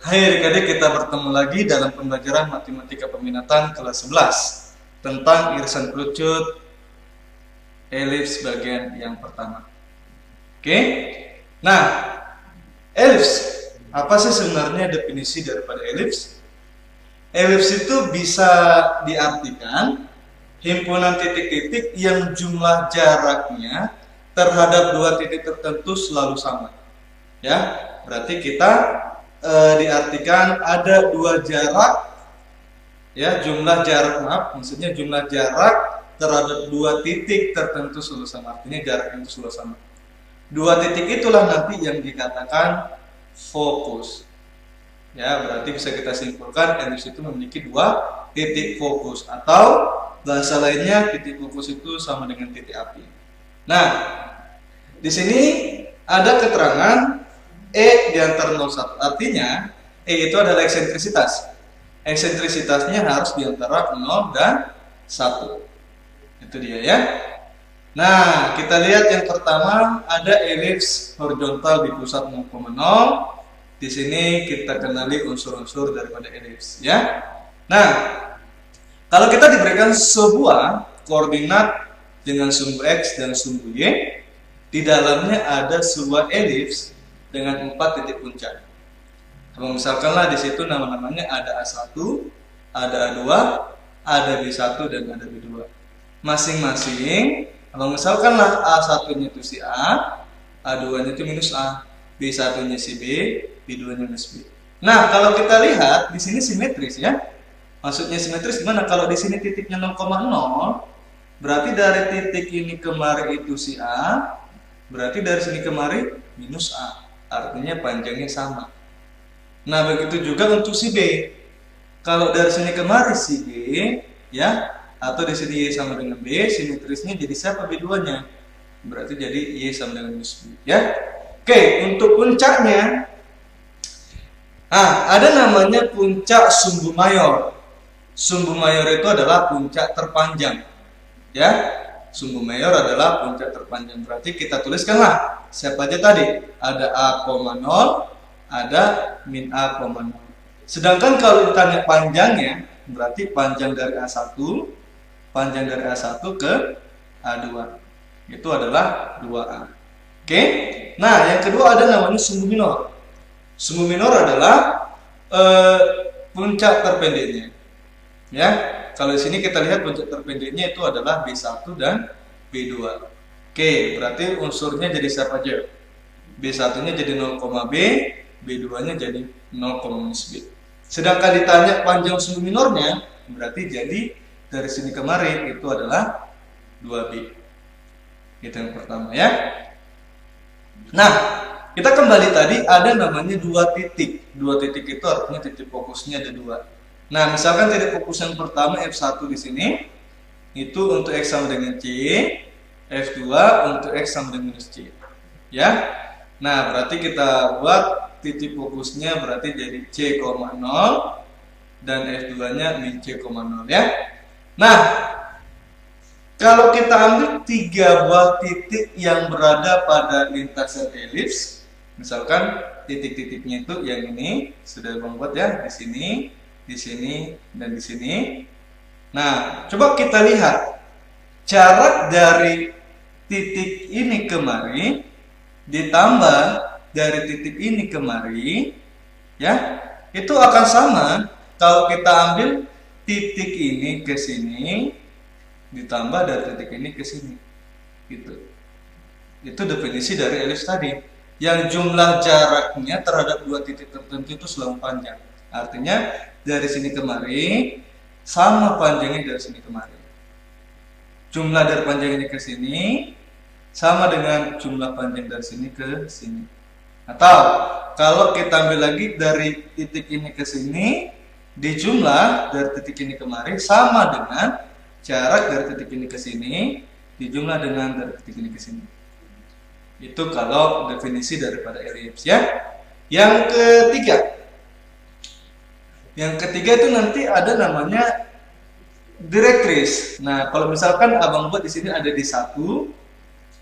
Hai adik-adik, kita bertemu lagi dalam pembelajaran Matematika Peminatan kelas 11 tentang irisan kerucut elips bagian yang pertama. Oke? Nah, elips, apa sih sebenarnya definisi daripada elips? Elips itu bisa diartikan himpunan titik-titik yang jumlah jaraknya terhadap dua titik tertentu selalu sama. Ya, berarti kita diartikan ada dua jarak, ya, jumlah jarak, maksudnya jumlah jarak terhadap dua titik tertentu selalu sama. Artinya jarak itu selalu sama. Dua titik itulah nanti yang dikatakan fokus. Ya, berarti bisa kita simpulkan elips itu memiliki dua titik fokus, atau bahasa lainnya titik fokus itu sama dengan titik api. Nah, di sini ada keterangan E di antara 0,1. Artinya E itu adalah eksentrisitas. Eksentrisitasnya harus di antara 0 dan 1. Itu dia ya. Nah, kita lihat yang pertama ada elips horizontal di pusat 0,0. Di sini kita kenali unsur-unsur daripada elips ya. Nah, kalau kita diberikan sebuah koordinat dengan sumbu X dan sumbu Y, di dalamnya ada sebuah elips dengan 4 titik puncak. Kalau misalkanlah di situ nama-namanya ada A1, ada A2, ada B1 dan ada B2. Masing-masing, kalau misalkanlah A1-nya itu si A, A2-nya itu minus A, B1-nya si B, B2-nya minus B. Nah, kalau kita lihat di sini simetris ya. Maksudnya simetris gimana? Kalau di sini titiknya 0,0, berarti dari titik ini kemari itu si A, berarti dari sini kemari minus A. Artinya panjangnya sama. Nah, begitu juga untuk si B. Kalau dari sini kemari si B, ya, atau di sini Y sama dengan B, simetrisnya jadi siapa B2-nya? Berarti jadi Y sama dengan minus B, ya. Oke, untuk puncaknya, ada namanya puncak sumbu mayor. Sumbu mayor itu adalah puncak terpanjang, ya. Sumbu mayor adalah puncak terpanjang. Berarti kita tuliskanlah siapa aja tadi? Ada A,0, ada min A,0. Sedangkan kalau ditanya panjangnya, berarti panjang dari A1, panjang dari A1 ke A2. Itu adalah 2A. Oke? Nah, yang kedua ada namanya sumbu minor. Sumbu minor adalah puncak terpendeknya. Ya. Kalau di sini kita lihat puncak terpendeknya itu adalah B1 dan B2. Oke, berarti unsurnya jadi siapa aja? B1-nya jadi 0, B, B2-nya jadi 0, B. Sedangkan ditanya panjang sumbu minornya, berarti jadi dari sini kemari itu adalah 2B. Itu yang pertama ya. Nah, kita kembali tadi ada namanya dua titik. Dua titik itu artinya titik fokusnya ada dua. Nah, misalkan titik fokus yang pertama F1 di sini itu untuk X sama dengan C, F2 untuk X sama dengan minus C. Ya. Nah, berarti kita buat titik fokusnya berarti jadi C,0 dan F2-nya min C,0 ya. Nah, kalau kita ambil 3 buah titik yang berada pada lintasan elips, misalkan titik-titiknya itu yang ini sudah membuat ya, di sini, dan di sini. Nah, coba kita lihat jarak dari titik ini kemari ditambah dari titik ini kemari, ya, itu akan sama kalau kita ambil titik ini ke sini ditambah dari titik ini ke sini, gitu. Itu definisi dari elips tadi. Yang jumlah jaraknya terhadap dua titik tertentu itu selalu panjang. Artinya dari sini kemari sama panjangnya dari sini kemari. Jumlah dari panjang ini ke sini sama dengan jumlah panjang dari sini ke sini. Atau kalau kita ambil lagi dari titik ini ke sini, dijumlah dari titik ini kemari sama dengan jarak dari titik ini ke sini dijumlah dengan dari titik ini ke sini. Itu kalau definisi daripada elips ya. Yang ketiga itu nanti ada namanya direktris. Nah, kalau misalkan abang buat di sini ada di 1,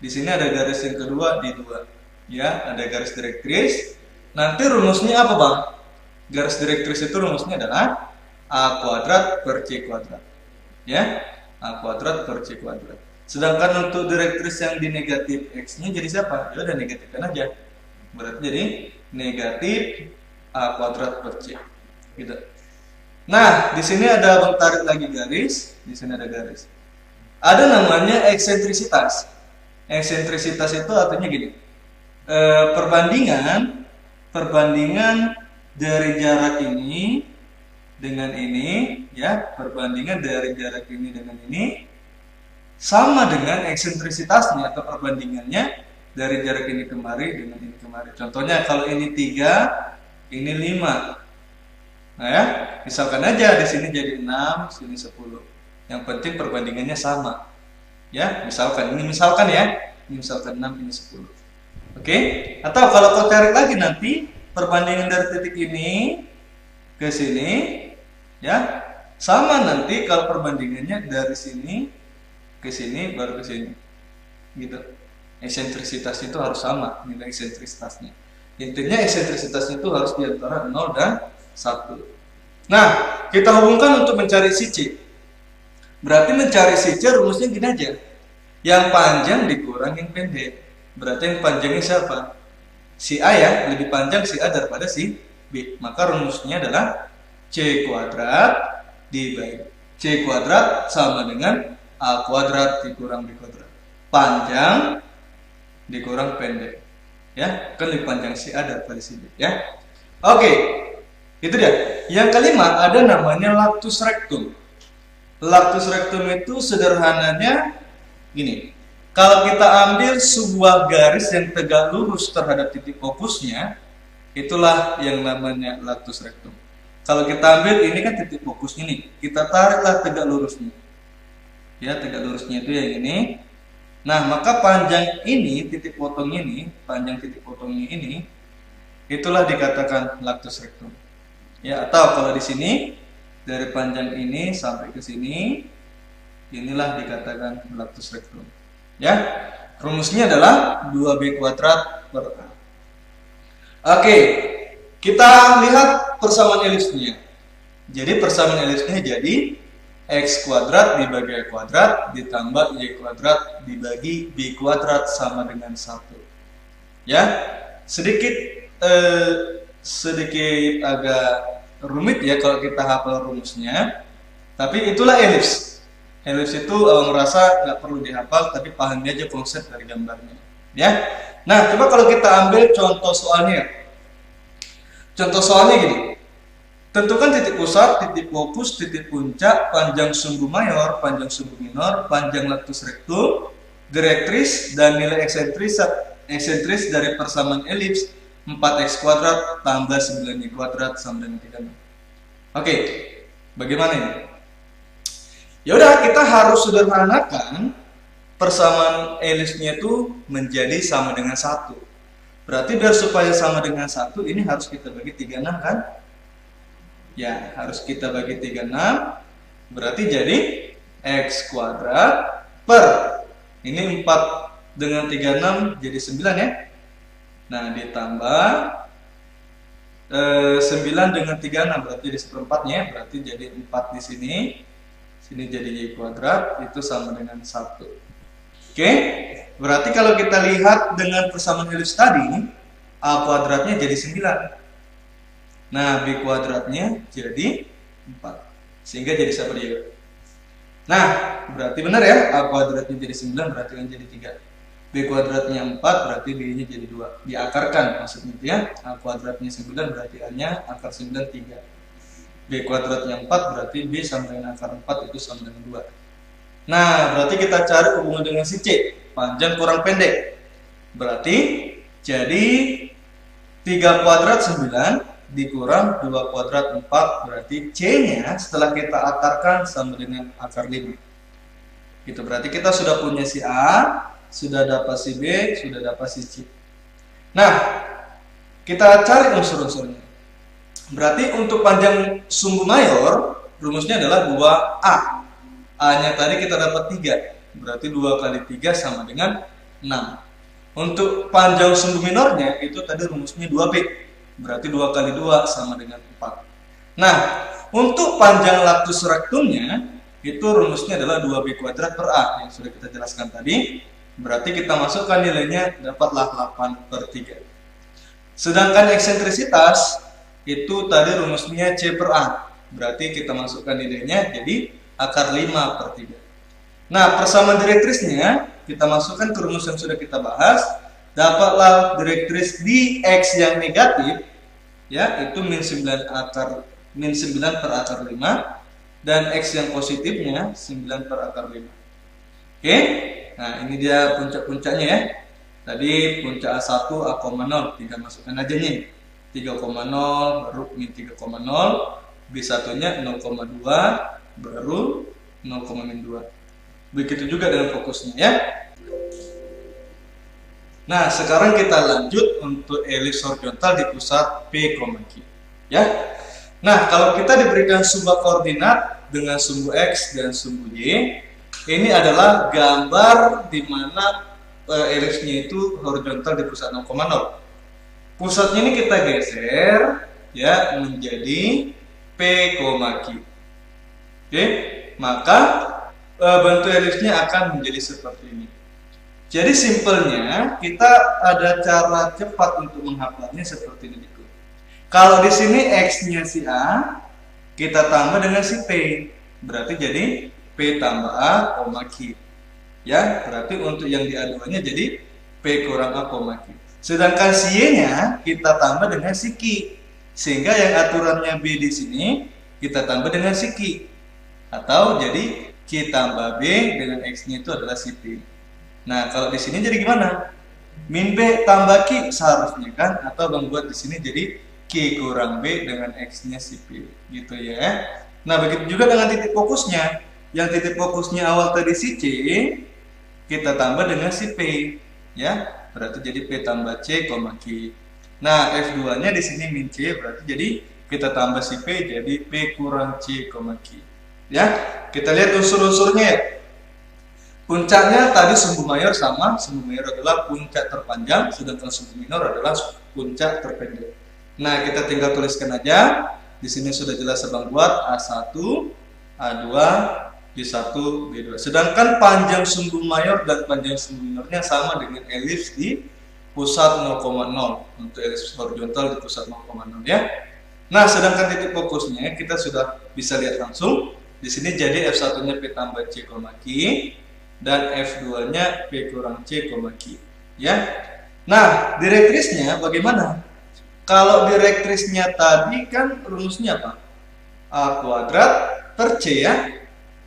di sini ada garis yang kedua di 2. Ya, ada garis direktris. Nanti rumusnya apa, Bang? garis direktris itu rumusnya adalah A kuadrat per C kuadrat. Ya, A kuadrat per C kuadrat. Sedangkan untuk direktris yang di negatif X-nya jadi siapa? Ya udah negatifkan aja. Berarti jadi negatif A kuadrat per C. Gitu. Nah, di sini ada Abang tarik lagi garis. Di sini ada garis. Ada namanya eksentrisitas. Eksentrisitas itu artinya gini. Perbandingan dari jarak ini dengan ini, ya, perbandingan dari jarak ini dengan ini sama dengan eksentrisitasnya atau perbandingannya dari jarak ini kemari dengan ini kemari. Contohnya kalau ini 3, ini 5. Nah ya, misalkan aja di sini jadi 6, sini 10. Yang penting perbandingannya sama. Ya, misalkan ini ya, ini misalkan 6, ini 10. Oke? Atau kalau kau tarik lagi nanti perbandingan dari titik ini ke sini, ya, sama nanti kalau perbandingannya dari sini ke sini baru ke sini. Gitu. Eksentrisitas itu harus sama nilai eksentrisitasnya. Intinya eksentrisitasnya itu harus di antara 0 dan 1. Nah, kita hubungkan untuk mencari si C. Berarti mencari si C rumusnya gini aja. Yang panjang dikurang yang pendek. Berarti yang panjangnya siapa? Si A ya, lebih panjang si A daripada si B. Maka rumusnya adalah C kuadrat dibagi C kuadrat sama dengan A kuadrat dikurang B kuadrat. Panjang dikurang pendek. Ya, kan lebih panjang si A daripada si B, ya. Oke. Itu dia. Yang kelima ada namanya lactus rectum. Lactus rectum itu sederhananya gini. Kalau kita ambil sebuah garis yang tegak lurus terhadap titik fokusnya, itulah yang namanya lactus rectum. Kalau kita ambil ini kan titik fokusnya nih, kita tariklah tegak lurusnya. Ya, tegak lurusnya itu yang ini. Nah, maka panjang ini, titik potongnya ini, panjang titik potongnya ini, itulah dikatakan lactus rectum. Ya, atau kalau di sini dari panjang ini sampai ke sini, inilah dikatakan lactus rectum. Ya, rumusnya adalah 2B kuadrat per A. Oke, kita lihat persamaan elipsnya. Jadi persamaan elipsnya jadi X kuadrat dibagi Y kuadrat ditambah Y kuadrat dibagi B kuadrat sama dengan 1. Ya, sedikit agak rumit ya kalau kita hafal rumusnya. Tapi itulah elips. Elips itu merasa nggak perlu dihafal, tapi pahami aja konsep dari gambarnya. Ya. Nah, coba kalau kita ambil contoh soalnya. Contoh soalnya gini. Tentukan titik pusat, titik fokus, titik puncak, panjang sumbu mayor, panjang sumbu minor, panjang lactus rectum, direktris, dan nilai eksentris dari persamaan elips 4x kuadrat tambah 9y kuadrat sama dengan 36. Oke, bagaimana ini? Ya udah, kita harus sederhanakan persamaan elipsnya itu menjadi sama dengan 1. Berarti biar supaya sama dengan 1, ini harus kita bagi 36 kan? Ya, harus kita bagi 36. Berarti jadi X kuadrat per, ini 4 dengan 36 jadi 9 ya. Nah, ditambah 9 dengan 36 berarti jadi seperempatnya, berarti jadi 4 di sini. Sini jadi Y kuadrat, itu sama dengan 1. Oke, berarti kalau kita lihat dengan persamaan elips tadi, A kuadratnya jadi 9. Nah, B kuadratnya jadi 4. Sehingga jadi siapa dia? Nah, berarti benar ya, A kuadratnya jadi 9 berarti kan jadi 3. B kuadratnya 4 berarti B-nya jadi 2. Diakarkan maksudnya ya. A kuadratnya 9 berarti A-nya akar 9 3. B kuadratnya 4 berarti B sama dengan akar 4 itu sama dengan 2. Nah, berarti kita cari hubungan dengan si C. Panjang kurang pendek. Berarti jadi 3 kuadrat 9 dikurang 2 kuadrat 4 berarti C-nya setelah kita akarkan sama dengan akar 5. Itu berarti kita sudah punya si A, sudah dapat si B, sudah dapat si C. Nah, kita cari unsur-unsurnya. Berarti untuk panjang sumbu mayor rumusnya adalah 2A. A-nya tadi kita dapat 3. Berarti 2 kali 3 sama dengan 6. Untuk panjang sumbu minornya itu tadi rumusnya 2B. berarti 2 kali 2 sama dengan 4. Nah, untuk panjang lactus rectumnya, itu rumusnya adalah 2B kuadrat per A, yang sudah kita jelaskan tadi. Berarti kita masukkan nilainya, dapatlah 8/3. Sedangkan eksentrisitas, itu tadi rumusnya C per A. Berarti kita masukkan nilainya jadi akar 5/3. Nah, persamaan direktrisnya kita masukkan ke rumus yang sudah kita bahas. Dapatlah direktris di X yang negatif, ya, itu min 9 per akar 5, dan X yang positifnya 9 per akar 5. Oke, nah ini dia puncak-puncaknya ya. Tadi puncak A1 A,0, tinggal masukkan aja nih. 3,0 baru min 3,0, B1 nya 0,2 baru 0,2. Begitu juga dengan fokusnya ya. Nah, sekarang kita lanjut untuk elips horizontal di pusat P, Q ya. Nah, kalau kita diberikan sebuah koordinat dengan sumbu X dan sumbu Y, ini adalah gambar di mana elipsnya itu horizontal di pusat 0,0. Pusatnya ini kita geser ya menjadi P, Q. Oke, maka bentuk elipsnya akan menjadi seperti ini. Jadi simpelnya kita ada cara cepat untuk menghafalnya seperti ini. Kalau di sini X-nya si A, kita tambah dengan si P, berarti jadi P tambah A, Q. Ya, berarti untuk yang diaduannya jadi P kurang A, Q. Sedangkan si Y-nya kita tambah dengan si Q, sehingga yang aturannya B di sini kita tambah dengan si Q, atau jadi Q tambah B dengan X-nya itu adalah si P. Nah, kalau di sini jadi gimana? Min B tambah Q seharusnya kan, atau Bang buat di sini jadi Q kurang B dengan X-nya si P, gitu ya. Nah, begitu juga dengan titik fokusnya. Yang titik fokusnya awal tadi si C, kita tambah dengan si P, ya. Berarti jadi P tambah C, Q. Nah, F2-nya di sini min C, berarti jadi kita tambah si P jadi P kurang C, Q. Ya, kita lihat unsur-unsurnya ya. Puncaknya tadi sumbu mayor sama, sumbu mayor adalah puncak terpanjang, sedangkan sumbu minor adalah puncak terpendek. Nah, kita tinggal tuliskan aja. Di sini sudah jelas Abang buat A1, A2, B1, B2. Sedangkan panjang sumbu mayor dan panjang sumbu minornya sama dengan elips di pusat 0,0 untuk elips horizontal di pusat 0,0 ya. Nah, sedangkan titik fokusnya kita sudah bisa lihat langsung. Di sini jadi F1-nya P tambah C, Q, dan F2-nya P kurang C, Q, ya. Nah, direktrisnya bagaimana? Kalau direktrisnya tadi kan rumusnya apa? A kuadrat per C ya.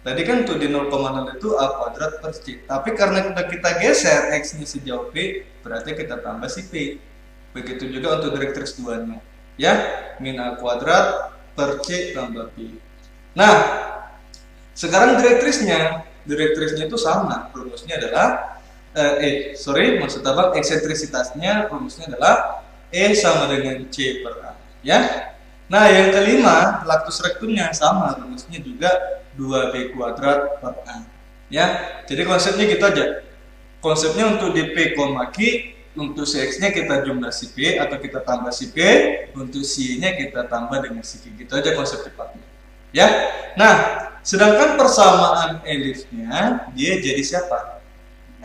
Tadi kan untuk di 0,0 itu A kuadrat per C. Tapi karena kita geser X-nya sejauh P, berarti kita tambah si P. Begitu juga untuk direktris 2-nya. Ya, min A kuadrat per C tambah P. Nah, sekarang direktrisnya itu sama. Rumusnya adalah maksud Abang eksentrisitasnya rumusnya adalah E sama dengan C per A, ya. Nah, yang kelima, lactus rectumnya sama, rumusnya juga 2B kuadrat per A, ya. Jadi konsepnya gitu aja. Konsepnya untuk di P, Q, untuk si X-nya kita jumlah si P atau kita tambah si P, untuk si Y-nya kita tambah dengan si Q. Gitu aja konsep cepatnya, ya. Nah, sedangkan persamaan elipsnya dia jadi siapa?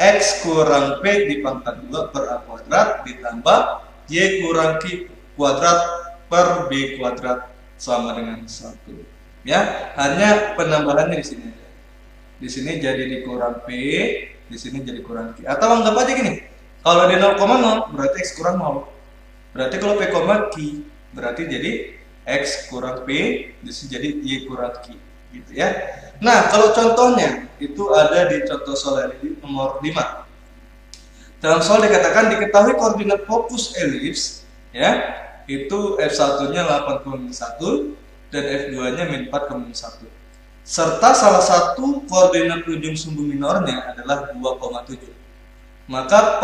X kurang P dipangkat 2 per A kuadrat ditambah Y kurang Q kuadrat per B kuadrat sama dengan 1. Ya, hanya penambahannya di sini aja. Di sini jadi dikurang P, di sini jadi kurang Q. Atau anggap aja gini. Kalau di 0,0 berarti X kurang 0. Berarti kalau P, Q berarti jadi X kurang P, di sini jadi Y kurang Q, gitu ya. Nah, kalau contohnya itu ada di contoh soal nomor 5. Dalam soal dikatakan diketahui koordinat fokus elips ya, itu F1-nya 8,1 dan F2-nya min 4,1. Serta salah satu koordinat ujung sumbu minornya adalah 2,7. Maka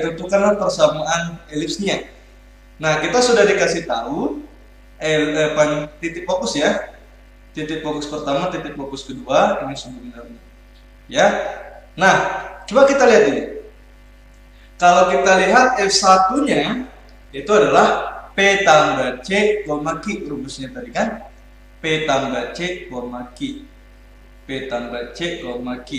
tentukanlah persamaan elipsnya. Nah, kita sudah dikasih tahu titik fokus ya. Titik fokus pertama, titik fokus kedua, ini sumbu minornya. Ya. Nah, coba kita lihat ini. Kalau kita lihat F1-nya itu adalah P tambah C, Q. Rumusnya tadi kan? P tambah C, Q. P tambah C, Q.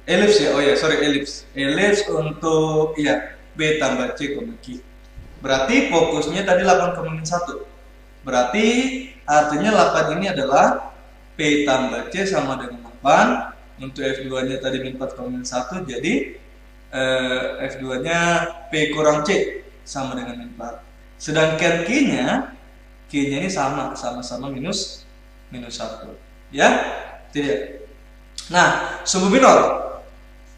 Elips ya, oh ya, sorry, elips. Elips untuk, ya, P tambah C, Q. Berarti fokusnya tadi 8,1. Berarti artinya 8 ini adalah P tambah C sama dengan 8. Untuk F2-nya tadi min 4,1, jadi F2-nya P kurang C sama dengan min 4. Sedangkan Q-nya ini sama-sama minus 1. Ya, tidak. Nah, sumbu minor.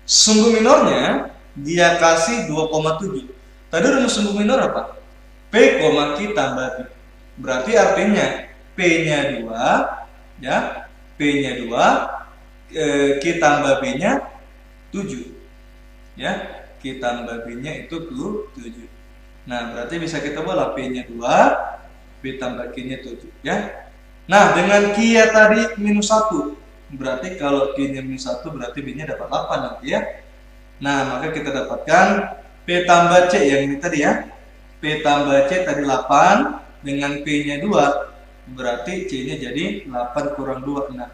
Sumbu minornya dia kasih 2,7. Tadi rumus sumbu minor apa? P, Q tambah B. Berarti artinya P-nya 2, ya. P-nya 2, Q tambah B-nya 7. Ya, Q tambah B-nya itu 7. Nah, berarti bisa kita bola P-nya 2, B tambah Q-nya 7, ya. Nah, dengan Q-nya tadi minus 1. Berarti kalau Q-nya minus 1 berarti B-nya dapat 8 nanti, ya. Nah, maka kita dapatkan P tambah C yang ini tadi, ya. P tambah C tadi 8 dengan P-nya 2. Berarti C-nya jadi 8 kurang 2, 6.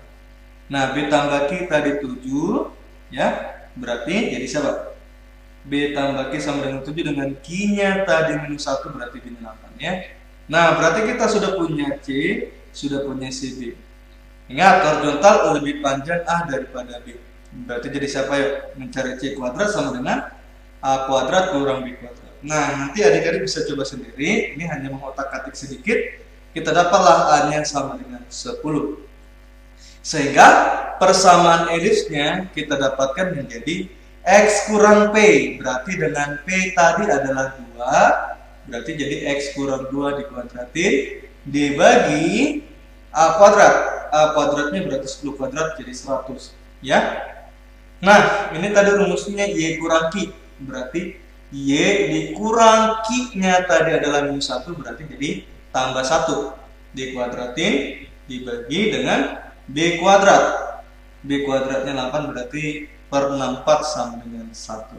Nah, B tambah Q tadi 7, ya. Berarti jadi siapa? B tambah Q sama dengan 7 dengan Q-nya tadi minus 1 berarti B-nya 8, ya. Nah, berarti kita sudah punya C, sudah punya CB. Ingat, horizontal lebih panjang A daripada B. Berarti jadi siapa ya? Mencari C kuadrat sama dengan A kuadrat kurang B kuadrat. Nah, nanti adik-adik bisa coba sendiri. Ini hanya mengotak-atik sedikit. Kita dapatlah A-nya sama dengan 10. Sehingga persamaan elipsnya kita dapatkan menjadi X kurang P. Berarti dengan P tadi adalah 2. Berarti jadi X kurang 2 dikuadratin dibagi A kuadrat. A kuadratnya berarti 10 kuadrat jadi 100, ya. Nah, ini tadi rumusnya Y kurang Q. Berarti Y dikurang Q-nya tadi adalah minus 1, berarti jadi tambah 1. Dikuadratin dibagi dengan B kuadrat. B kuadratnya 8, berarti per 64 sama dengan 1.